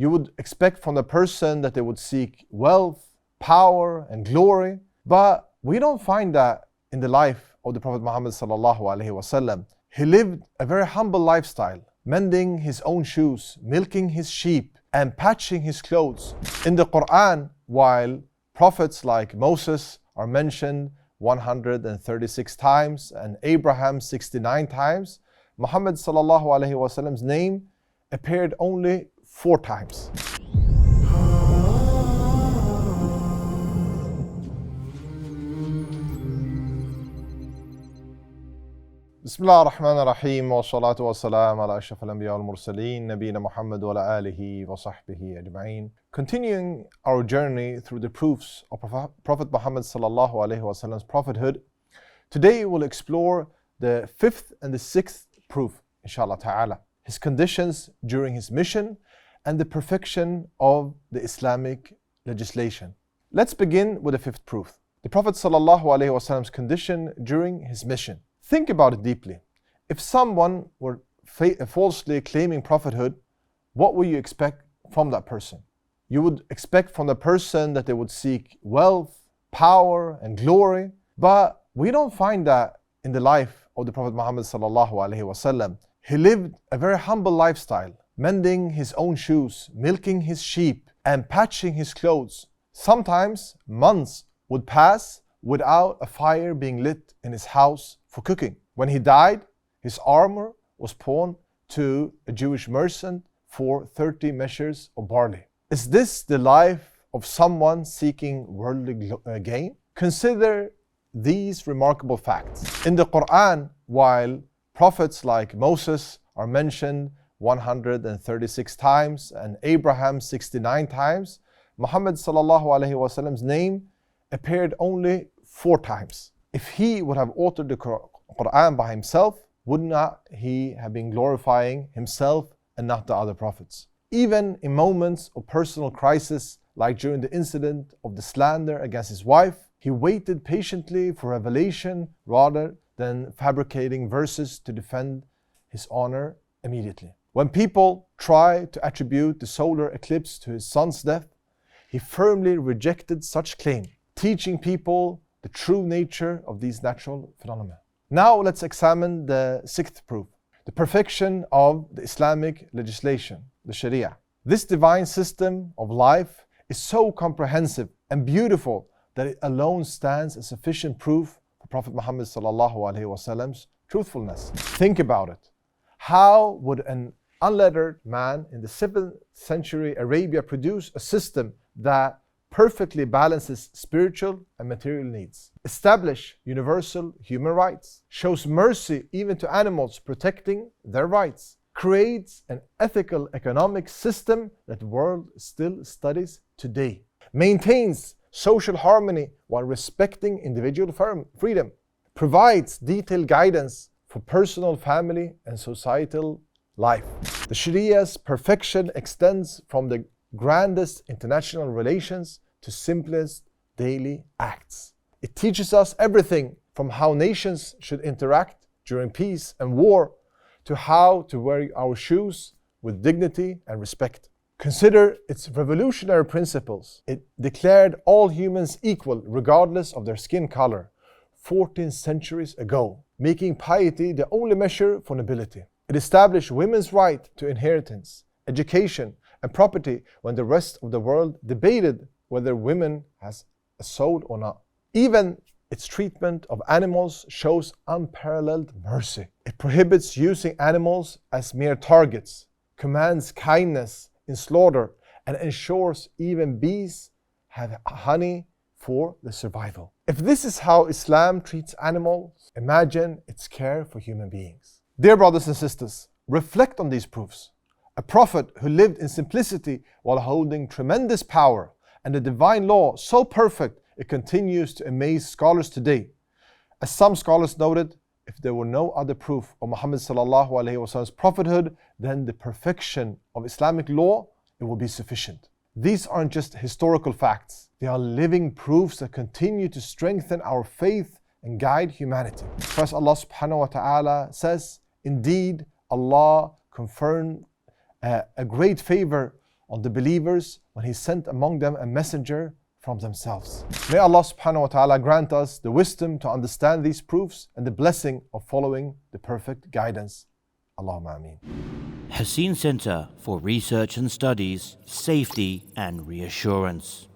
You would expect from the person that they would seek wealth, power, and glory, but we don't find that in the life of the Prophet Muhammad sallallahu alaihi wasallam. He lived a very humble lifestyle, mending his own shoes, milking his sheep, and patching his clothes. In the Quran, while prophets like Moses are mentioned 136 times and Abraham 69 times, Muhammad sallallahu alaihi wasallam's name appeared only 4 times. Bismillah ar-Rahman ar-Rahim wa salatu wa salam ala ashraf al-anbiya wal-mursaleen nabiyina Muhammad wa ala alihi wa sahbihi ajma'in. Continuing our journey through the proofs of Prophet Muhammad sallallahu alaihi wasallam's prophethood, today we'll explore the 5th and the 6th proof, inshallah ta'ala, his conditions during his mission and the perfection of the Islamic legislation. Let's begin with the 5th proof, the Prophet sallallahu alaihi wasallam's condition during his mission. Think about it deeply. If someone were falsely claiming prophethood, what would you expect from that person? You would expect from the person that they would seek wealth, power, and glory, but we don't find that in the life of the Prophet Muhammad sallallahu alaihi wasallam. He lived a very humble lifestyle, mending his own shoes, milking his sheep, and patching his clothes. Sometimes months would pass without a fire being lit in his house for cooking. When he died, his armor was pawned to a Jewish merchant for 30 measures of barley. Is this the life of someone seeking worldly gain? Consider these remarkable facts. In the Quran, while prophets like Moses are mentioned 136 times and Abraham 69 times, Muhammad sallallahu alaihi wasallam's name appeared only 4 times. If he would have authored the Quran by himself, would not he have been glorifying himself and not the other prophets? Even in moments of personal crisis, like during the incident of the slander against his wife, he waited patiently for revelation rather than fabricating verses to defend his honor immediately. When people try to attribute the solar eclipse to his son's death, he firmly rejected such claim, teaching people the true nature of these natural phenomena. Now let's examine the 6th proof, the perfection of the Islamic legislation, the Sharia. This divine system of life is so comprehensive and beautiful that it alone stands as sufficient proof for Prophet Muhammad sallallahu alaihi wasallam's truthfulness. Think about it. How would an unlettered man in the 7th century Arabia produce a system that perfectly balances spiritual and material needs, establish universal human rights, shows mercy even to animals, protecting their rights, creates an ethical economic system that the world still studies today, maintains social harmony while respecting individual freedom, provides detailed guidance for personal, family, and societal life. The Sharia's perfection extends from the grandest international relations to simplest daily acts. It teaches us everything from how nations should interact during peace and war to how to wear our shoes with dignity and respect. Consider its revolutionary principles. It declared all humans equal regardless of their skin color 14 centuries ago, making piety the only measure for nobility. It established women's right to inheritance, education, and property when the rest of the world debated whether women has a soul or not. Even its treatment of animals shows unparalleled mercy. It prohibits using animals as mere targets, commands kindness in slaughter, and ensures even bees have honey for their survival. If this is how Islam treats animals, imagine its care for human beings. Dear brothers and sisters, reflect on these proofs. A prophet who lived in simplicity while holding tremendous power, and a divine law so perfect it continues to amaze scholars today. As some scholars noted, if there were no other proof of Muhammad sallallahu alaihi wasallam's prophethood, then the perfection of Islamic law, it will be sufficient. These aren't just historical facts. They are living proofs that continue to strengthen our faith and guide humanity. First, Allah subhanahu wa ta'ala says, indeed, Allah confirmed a great favor on the believers when He sent among them a messenger from themselves. May Allah subhanahu wa ta'ala grant us the wisdom to understand these proofs and the blessing of following the perfect guidance. Allahumma ameen. Haseen Center for Research and Studies, Safety and Reassurance.